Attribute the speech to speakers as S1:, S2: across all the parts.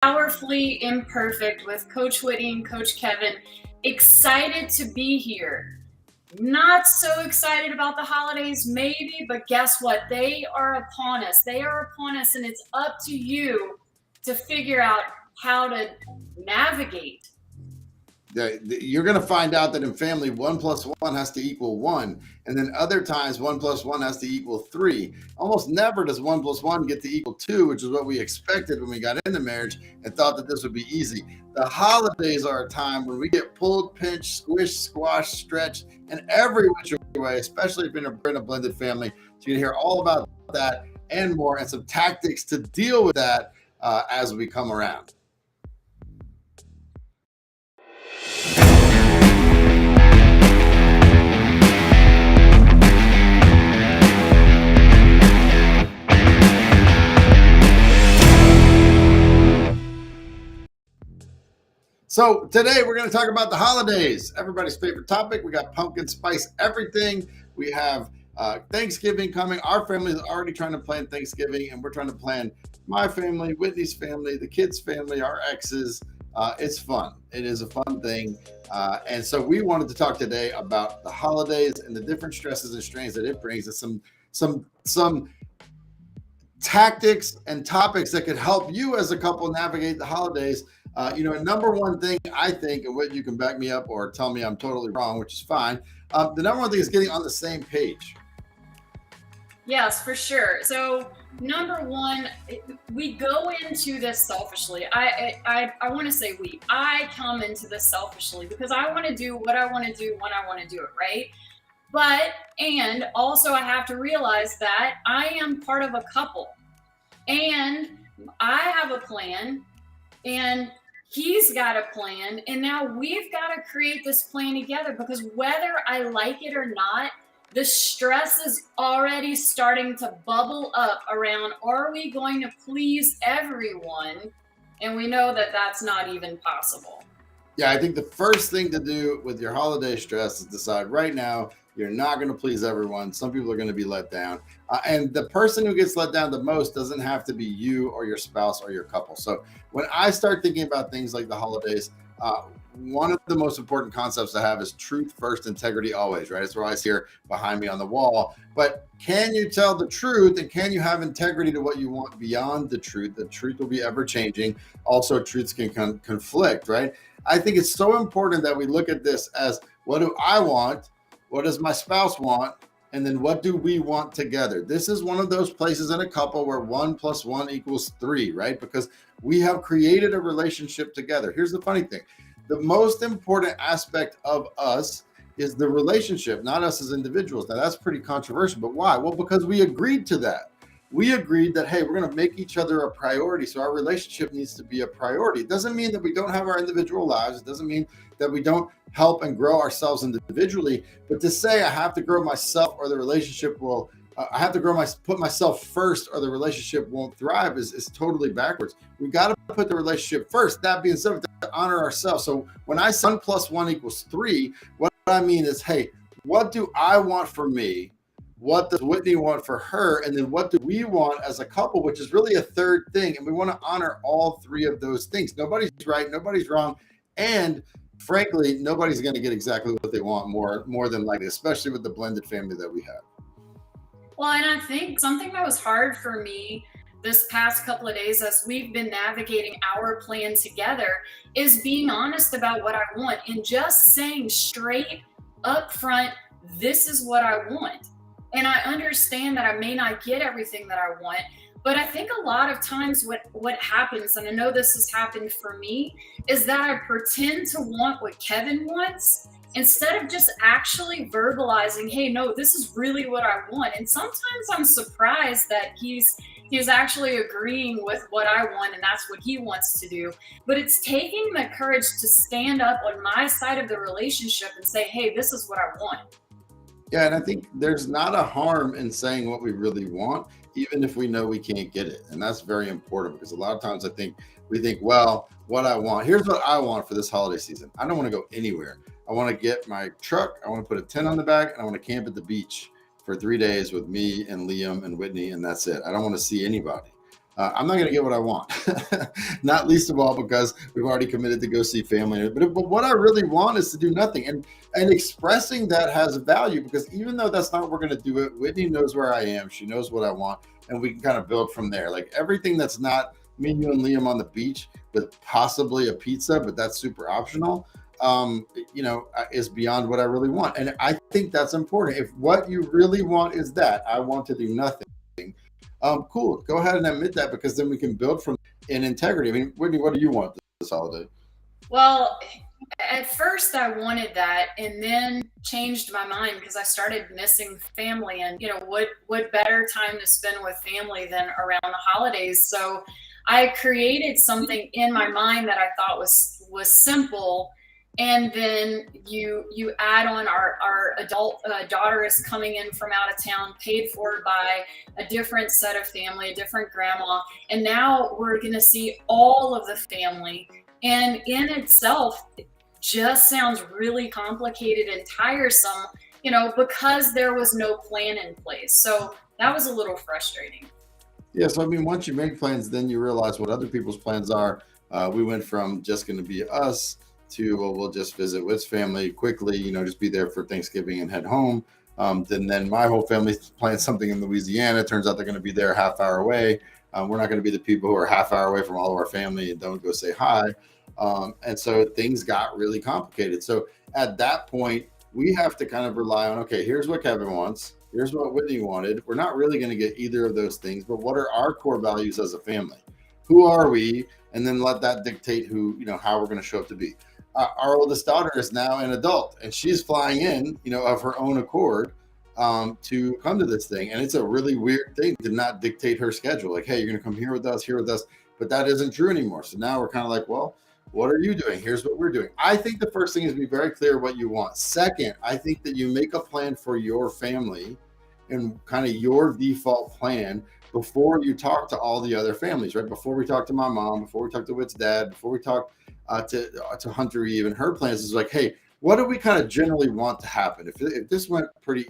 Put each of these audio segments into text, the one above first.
S1: Powerfully Imperfect with Coach Whitney and Coach Kevin. Excited to be here. Not so excited about the holidays, maybe, but guess what? They are upon us. They are upon us, and it's up to you to figure out how to navigate.
S2: You're going to find out that in family, 1+1 has to equal 1. And then other times, 1+1 has to equal 3. Almost never does 1+1 get to equal 2, which is what we expected when we got into marriage and thought that this would be easy. The holidays are a time when we get pulled, pinched, squished, squashed, stretched, in every which way, especially if you're in a blended family. So you can hear all about that and more, and some tactics to deal with that as we come around. So today we're going to talk about the holidays, everybody's favorite topic. We got pumpkin spice everything. We have Thanksgiving coming. Our family is already trying to plan Thanksgiving, and we're trying to plan my family, Whitney's family, the kids' family, our exes. It's fun. It is a fun thing. And so we wanted to talk today about the holidays and the different stresses and strains that it brings, and some tactics and topics that could help you as a couple navigate the holidays. Number one thing I think, and what you can back me up or tell me I'm totally wrong, which is fine. The number one thing is getting on the same page.
S1: Yes, for sure. So number one, we go into this selfishly. I want to say I come into this selfishly because I want to do what I want to do when I want to do it, right? And also I have to realize that I am part of a couple and I have a plan and he's got a plan, and now we've got to create this plan together, because whether I like it or not, the stress is already starting to bubble up around, are we going to please everyone? And we know that that's not even possible.
S2: Yeah, I think the first thing to do with your holiday stress is decide right now you're not going to please everyone. Some people are going to be let down. And the person who gets let down the most doesn't have to be you or your spouse or your couple. So when I start thinking about things like the holidays, one of the most important concepts to have is truth first, integrity always, right? It's what I see here behind me on the wall. But can you tell the truth, and can you have integrity to what you want beyond the truth? The truth will be ever changing. Also, truths can conflict, right? I think it's so important that we look at this as, what do I want? What does my spouse want? And then what do we want together? This is one of those places in a couple where 1+1 equals 3, right? Because we have created a relationship together. Here's the funny thing. The most important aspect of us is the relationship, not us as individuals. Now, that's pretty controversial, but why? Well, because we agreed to that. We agreed that, hey, we're going to make each other a priority. So our relationship needs to be a priority. It doesn't mean that we don't have our individual lives. It doesn't mean that we don't help and grow ourselves individually. But to say I have to grow myself or the relationship will, I have to put myself first or the relationship won't thrive is totally backwards. We got to put the relationship first. That being said, we have to honor ourselves. So when I say 1+1 equals 3, what I mean is, hey, what do I want for me? What does Whitney want for her? And then what do we want as a couple, which is really a third thing. And we want to honor all three of those things. Nobody's right, nobody's wrong. And frankly, nobody's going to get exactly what they want more than likely, especially with the blended family that we have.
S1: Well, and I think something that was hard for me this past couple of days as we've been navigating our plan together is being honest about what I want and just saying straight up front, this is what I want. And I understand that I may not get everything that I want, but I think a lot of times what happens, and I know this has happened for me, is that I pretend to want what Kevin wants instead of just actually verbalizing, hey, no, this is really what I want. And sometimes I'm surprised that he's actually agreeing with what I want, and that's what he wants to do. But it's taking the courage to stand up on my side of the relationship and say, hey, this is what I want.
S2: Yeah, and I think there's not a harm in saying what we really want, even if we know we can't get it. And that's very important, because a lot of times we think, well, what I want, here's what I want for this holiday season. I don't want to go anywhere. I want to get my truck, I want to put a tent on the back, and I want to camp at the beach for 3 days with me and Liam and Whitney, and that's it. I don't want to see anybody. I'm not going to get what I want. Not least of all because we've already committed to go see family. But what I really want is to do nothing. And expressing that has value, because even though that's not what we're going to do it, Whitney knows where I am. She knows what I want. And we can kind of build from there. Like everything that's not me, you, and Liam on the beach with possibly a pizza, but that's super optional, is beyond what I really want. And I think that's important. If what you really want is that, I want to do nothing, cool. Go ahead and admit that, because then we can build from in integrity. I mean, Whitney, what do you want this holiday?
S1: Well, at first I wanted that, and then changed my mind because I started missing family. And what better time to spend with family than around the holidays? So I created something in my mind that I thought was simple. And then you add on our adult daughter is coming in from out of town, paid for by a different set of family, a different grandma, and now we're going to see all of the family. And in itself, just sounds really complicated and tiresome, because there was no plan in place. So that was a little frustrating.
S2: Yeah, so I mean, once you make plans, then you realize what other people's plans are. We went from just going to be us to, well, we'll just visit Witt's family quickly, just be there for Thanksgiving and head home. Then my whole family's planning something in Louisiana. Turns out they're going to be there a half hour away. We're not going to be the people who are half hour away from all of our family and don't go say hi. And so things got really complicated. So at that point, we have to kind of rely on, okay, here's what Kevin wants. Here's what Whitney wanted. We're not really going to get either of those things, but what are our core values as a family? Who are we? And then let that dictate how we're going to show up to be. Our oldest daughter is now an adult, and she's flying in, of her own accord, to come to this thing. And it's a really weird thing to not dictate her schedule. Like, hey, you're going to come here with us. But that isn't true anymore. So now we're kind of like, well, what are you doing? Here's what we're doing. I think the first thing is be very clear what you want. Second, I think that you make a plan for your family and kind of your default plan before you talk to all the other families, right? Before we talk to my mom, before we talk to Witt's dad, before we talk to Hunter Eve and her plans, is like, hey, what do we kind of generally want to happen? If this went pretty,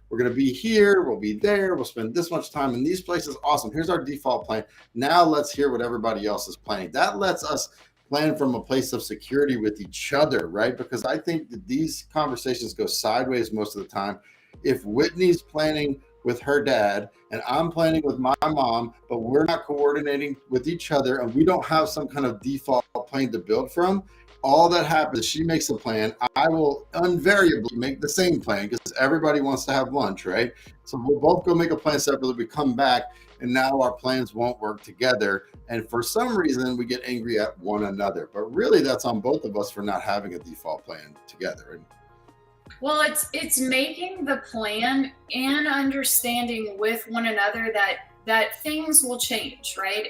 S2: we're going to be here, we'll be there, we'll spend this much time in these places. Awesome. Here's our default plan. Now let's hear what everybody else is planning. That lets us plan from a place of security with each other, right? Because I think that these conversations go sideways most of the time. If Whitney's planning with her dad and I'm planning with my mom, but we're not coordinating with each other and we don't have some kind of default plan to build from, all that happens is she makes a plan. I will invariably make the same plan because everybody wants to have lunch, right? So we'll both go make a plan separately. We come back and now our plans won't work together. And for some reason, we get angry at one another. But really, that's on both of us for not having a default plan together.
S1: Well, it's making the plan and understanding with one another that things will change, right?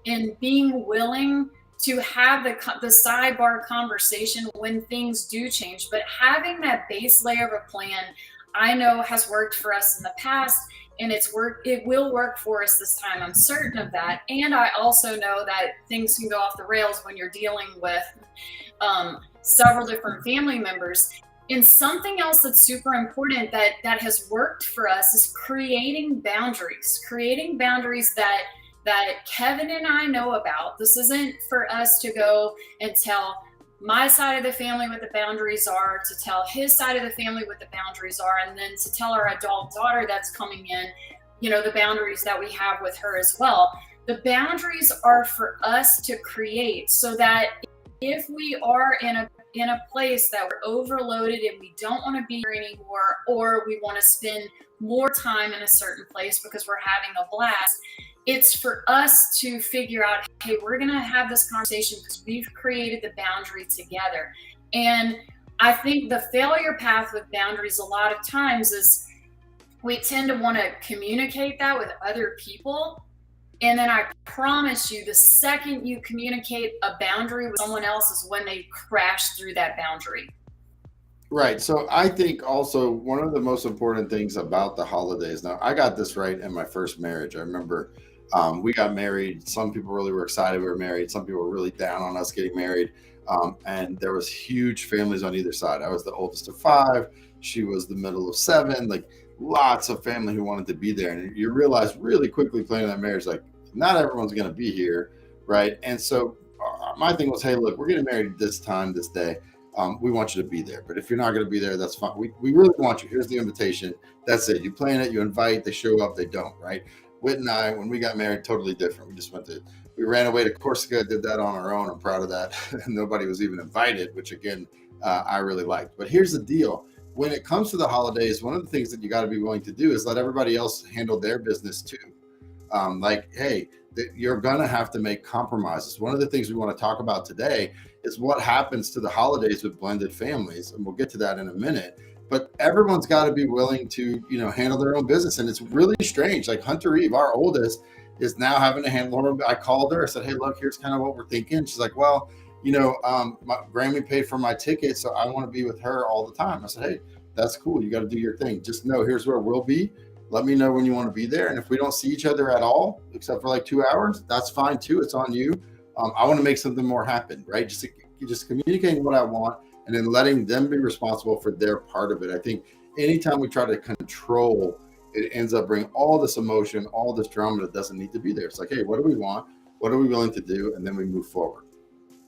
S1: And being willing to have the sidebar conversation when things do change. But having that base layer of a plan, I know has worked for us in the past, and it will work for us this time. I'm certain of that. And I also know that things can go off the rails when you're dealing with several different family members. And something else that's super important that has worked for us is creating boundaries that Kevin and I know about. This isn't for us to go and tell my side of the family what the boundaries are, to tell his side of the family what the boundaries are, and then to tell our adult daughter that's coming in, the boundaries that we have with her as well. The boundaries are for us to create so that if we are in a place that we're overloaded and we don't want to be here anymore, or we want to spend more time in a certain place because we're having a blast, it's for us to figure out, hey, we're going to have this conversation because we've created the boundary together. And I think the failure path with boundaries a lot of times is we tend to want to communicate that with other people. And then I promise you, the second you communicate a boundary with someone else is when they crash through that boundary.
S2: Right. So I think also one of the most important things about the holidays, now I got this right in my first marriage. I remember we got married. Some people really were excited we were married. Some people were really down on us getting married. And there was huge families on either side. I was the oldest of 5. She was the middle of 7, like lots of family who wanted to be there. And you realize really quickly planning that marriage, like Not everyone's going to be here, right? And so my thing was, hey, look, we're getting married this time, this day. We want you to be there. But if you're not going to be there, that's fine. We really want you. Here's the invitation. That's it. You plan it, you invite, they show up, they don't, right? Whit and I, when we got married, totally different. We ran away to Corsica, did that on our own. I'm proud of that. Nobody was even invited, which again, I really liked. But here's the deal. When it comes to the holidays, one of the things that you got to be willing to do is let everybody else handle their business too. Hey, you're going to have to make compromises. One of the things we want to talk about today is what happens to the holidays with blended families. And we'll get to that in a minute. But everyone's got to be willing to, handle their own business. And it's really strange. Like Hunter Eve, our oldest, is now having to handle her. I called her. I said, hey, look, here's kind of what we're thinking. She's like, well, my Grammy paid for my ticket, so I want to be with her all the time. I said, hey, that's cool. You got to do your thing. Just know here's where we'll be. Let me know when you want to be there. And if we don't see each other at all, except for like 2 hours, that's fine too. It's on you. I want to make something more happen, right? Just communicating what I want and then letting them be responsible for their part of it. I think anytime we try to control, it ends up bringing all this emotion, all this drama that doesn't need to be there. It's like, hey, what do we want? What are we willing to do? And then we move forward.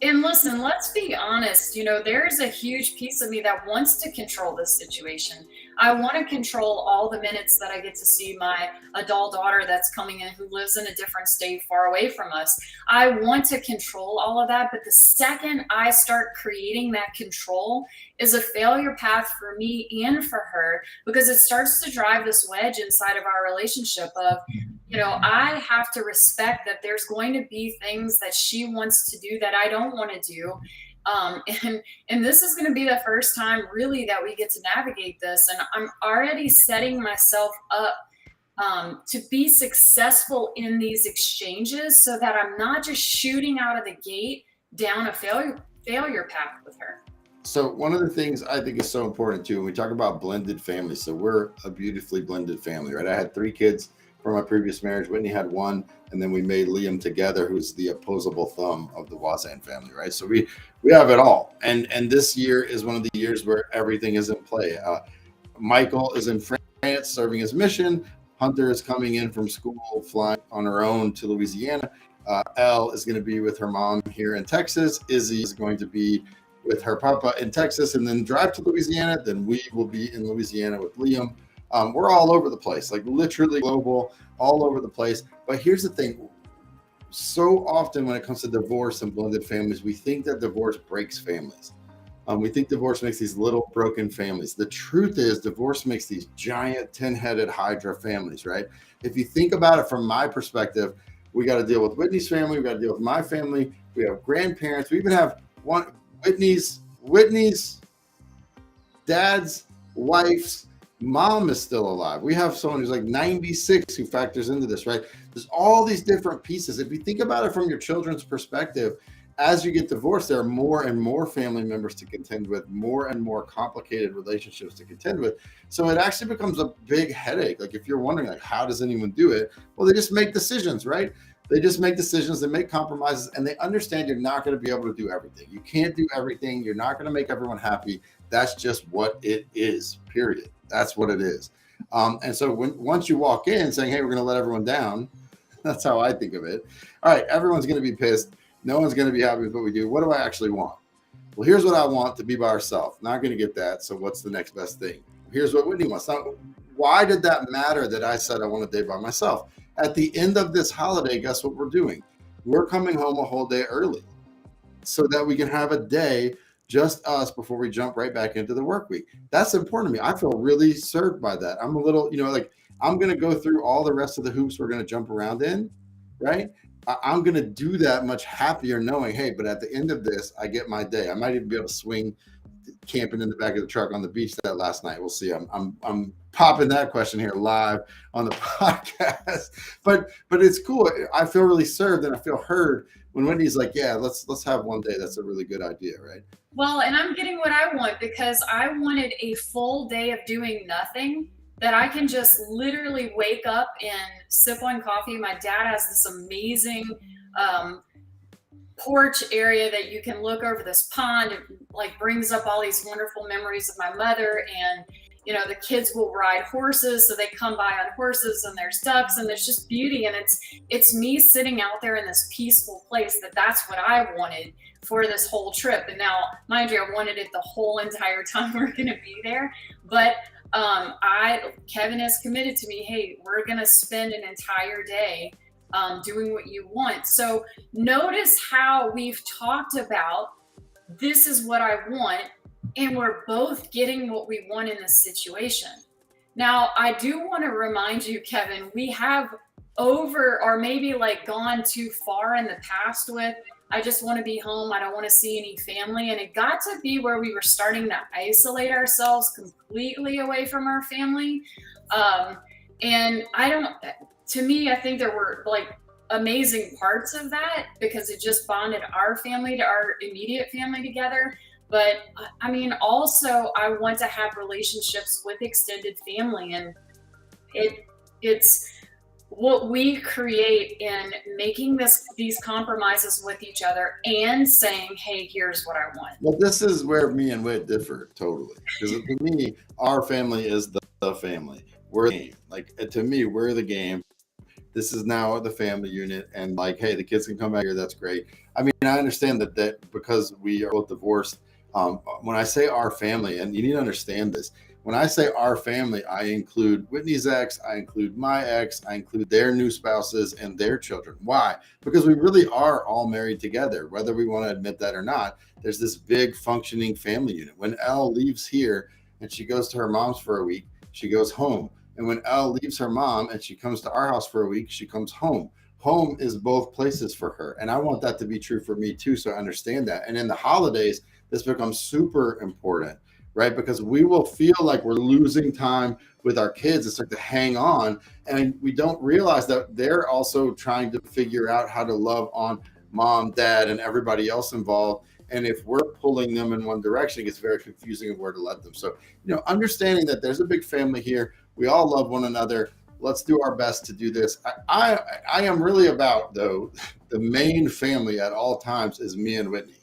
S1: And listen, let's be honest, there's a huge piece of me that wants to control this situation. I want to control all the minutes that I get to see my adult daughter that's coming in who lives in a different state far away from us. I want to control all of that. But the second I start creating that control is a failure path for me and for her, because it starts to drive this wedge inside of our relationship of, I have to respect that there's going to be things that she wants to do that I don't want to do. And this is going to be the first time really that we get to navigate this. And I'm already setting myself up to be successful in these exchanges so that I'm not just shooting out of the gate down a failure path with her.
S2: So one of the things I think is so important too, when we talk about blended families, so we're a beautifully blended family, right? I had 3 kids from my previous marriage. Whitney had 1, and then we made Liam together, who's the opposable thumb of the Wazan family, right? So we have it all. And this year is one of the years where everything is in play. Michael is in France serving his mission. Hunter is coming in from school, flying on her own to Louisiana. Elle is going to be with her mom here in Texas. Izzy is going to be with her papa in Texas and then drive to Louisiana. Then we will be in Louisiana with Liam. We're all over the place, like literally global, all over the place. But here's the thing. So often when it comes to divorce and blended families, we think that divorce breaks families. We think divorce makes these little broken families. The truth is divorce makes these giant 10-headed Hydra families, right? If you think about it from my perspective, we got to deal with Whitney's family. We got to deal with my family. We have grandparents. We even have Whitney's dad's wife's mom is still alive. We have someone who's like 96 who factors into this, right? There's all these different pieces. If you think about it from your children's perspective, as you get divorced, there are more and more family members to contend with, more and more complicated relationships to contend with. So it actually becomes a big headache. Like if you're wondering, like, how does anyone do it? Well, they just make decisions, right? They just make decisions, they make compromises, and they understand you're not going to be able to do everything. You can't do everything. You're not going to make everyone happy. That's just what it is, period. That's what it is. And so once you walk in saying, hey, we're going to let everyone down, that's how I think of it. All right, everyone's going to be pissed. No one's going to be happy with what we do. What do I actually want? Well, here's what I want: to be by ourselves. Not going to get that. So what's the next best thing? Here's what Whitney wants. Now, why did that matter that I said I want a day by myself? At the end of this holiday, guess what we're doing? We're coming home a whole day early so that we can have a day just us before we jump right back into the work week. That's important to me. I feel really served by that. I'm a little, like I'm going to go through all the rest of the hoops we're going to jump around in, right? I'm going to do that much happier knowing, hey, but at the end of this, I get my day. I might even be able to swing camping in the back of the truck on the beach that last night. We'll see. I'm popping that question here live on the podcast, but it's cool. I feel really served and I feel heard when Wendy's like, yeah, let's have one day. That's a really good idea, right?
S1: Well, and I'm getting what I want because I wanted a full day of doing nothing that I can just literally wake up and sip on coffee. My dad has this amazing porch area that you can look over this pond. It like brings up all these wonderful memories of my mother. And the kids will ride horses, so they come by on horses, and there's ducks, and there's just beauty. And it's me sitting out there in this peaceful place. That's what I wanted for this whole trip. And now, mind you, I wanted it the whole entire time we're going to be there. But Kevin has committed to me, hey, we're going to spend an entire day doing what you want. So notice how we've talked about, this is what I want, and we're both getting what we want in this situation. Now, I do want to remind you, Kevin, we have maybe gone too far in the past with, I just want to be home, I don't want to see any family. And it got to be where we were starting to isolate ourselves completely away from our family. And to me, I think there were amazing parts of that, because it just bonded our family to our immediate family together. But I mean, also I want to have relationships with extended family, and it's what we create in making these compromises with each other and saying, hey, here's what I want.
S2: Well, this is where me and Whit differ totally. Because to me, our family is the family. We're the game. To me, we're the game. This is now the family unit, and hey, the kids can come back here. That's great. I mean, I understand that because we are both divorced. When I say our family, and you need to understand this, when I say our family, I include Whitney's ex, I include my ex, I include their new spouses and their children. Why? Because we really are all married together, whether we want to admit that or not. There's this big functioning family unit. When Elle leaves here and she goes to her mom's for a week, she goes home. And when Elle leaves her mom and she comes to our house for a week, she comes home. Home is both places for her. And I want that to be true for me too, so I understand that. And in the holidays, this becomes super important, right? Because we will feel like we're losing time with our kids and start to hang on. And we don't realize that they're also trying to figure out how to love on mom, dad, and everybody else involved. And if we're pulling them in one direction, it gets very confusing of where to let them. So, understanding that there's a big family here. We all love one another. Let's do our best to do this. I am really about, though, the main family at all times is me and Whitney.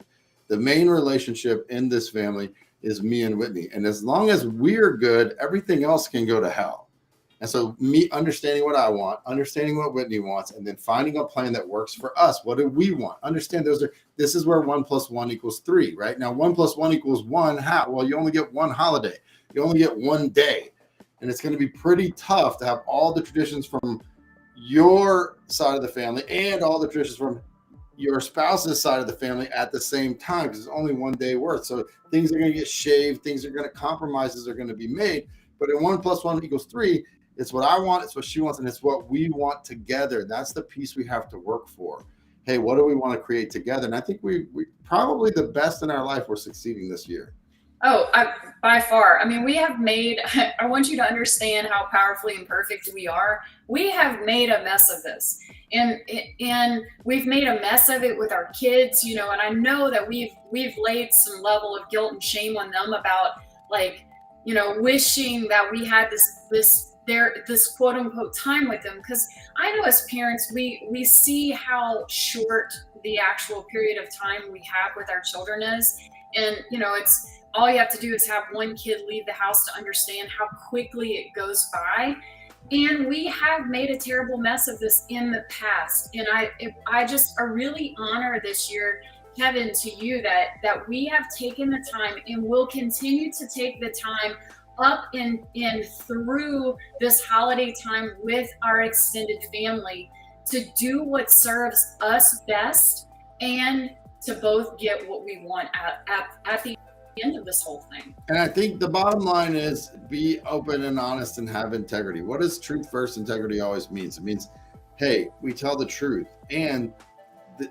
S2: The main relationship in this family is me and Whitney. And as long as we're good, everything else can go to hell. And so me understanding what I want, understanding what Whitney wants, and then finding a plan that works for us. What do we want? Understand this is where 1 + 1 = 3, right? Now, 1 + 1 = 1. How? Well, you only get one holiday. You only get one day. And it's going to be pretty tough to have all the traditions from your side of the family and all the traditions from your spouse's side of the family at the same time, because it's only one day worth. So things are going to get shaved, compromises are going to be made. But in 1 + 1 = 3, it's what I want, it's what she wants, and it's what we want together. That's the piece we have to work for. Hey, what do we want to create together? And I think we probably the best in our life, we're succeeding this year.
S1: Oh, by far. I mean, we have made, I want you to understand how powerfully imperfect we are. We have made a mess of this. And we've made a mess of it with our kids, and I know that we've laid some level of guilt and shame on them about wishing that we had this quote unquote time with them. Because I know as parents, we see how short the actual period of time we have with our children is. And, it's all you have to do is have one kid leave the house to understand how quickly it goes by. And we have made a terrible mess of this in the past. And I really honor this year, Kevin, to you that we have taken the time and will continue to take the time up and through this holiday time with our extended family to do what serves us best and to both get what we want at the end of this whole thing.
S2: And I think the bottom line is be open and honest and have integrity. What does truth first integrity always means? It means, hey, we tell the truth, and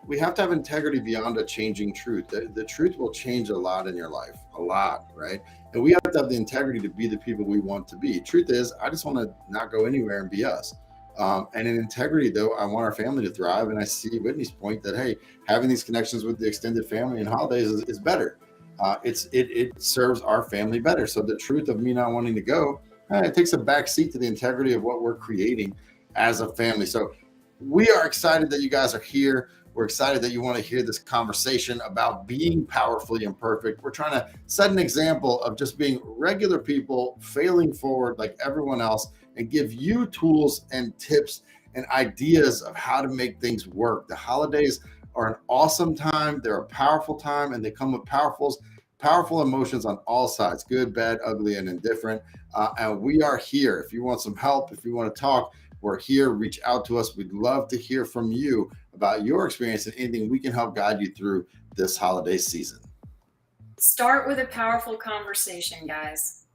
S2: we have to have integrity beyond a changing truth. The truth will change a lot in your life, a lot, right? And we have to have the integrity to be the people we want to be. Truth is, I just want to not go anywhere and be us. And in integrity, though, I want our family to thrive. And I see Whitney's point that, hey, having these connections with the extended family and holidays is better. It serves our family better. So the truth of me not wanting to go, it takes a back seat to the integrity of what we're creating as a family. So we are excited that you guys are here. We're excited that you want to hear this conversation about being powerfully imperfect. We're trying to set an example of just being regular people, failing forward like everyone else, and give you tools and tips and ideas of how to make things work. The holidays are an awesome time. They're a powerful time, and they come with powerful emotions on all sides, good, bad, ugly, and indifferent. And we are here. If you want some help, if you want to talk, we're here. Reach out to us. We'd love to hear from you about your experience and anything we can help guide you through this holiday season.
S1: Start with a powerful conversation, guys.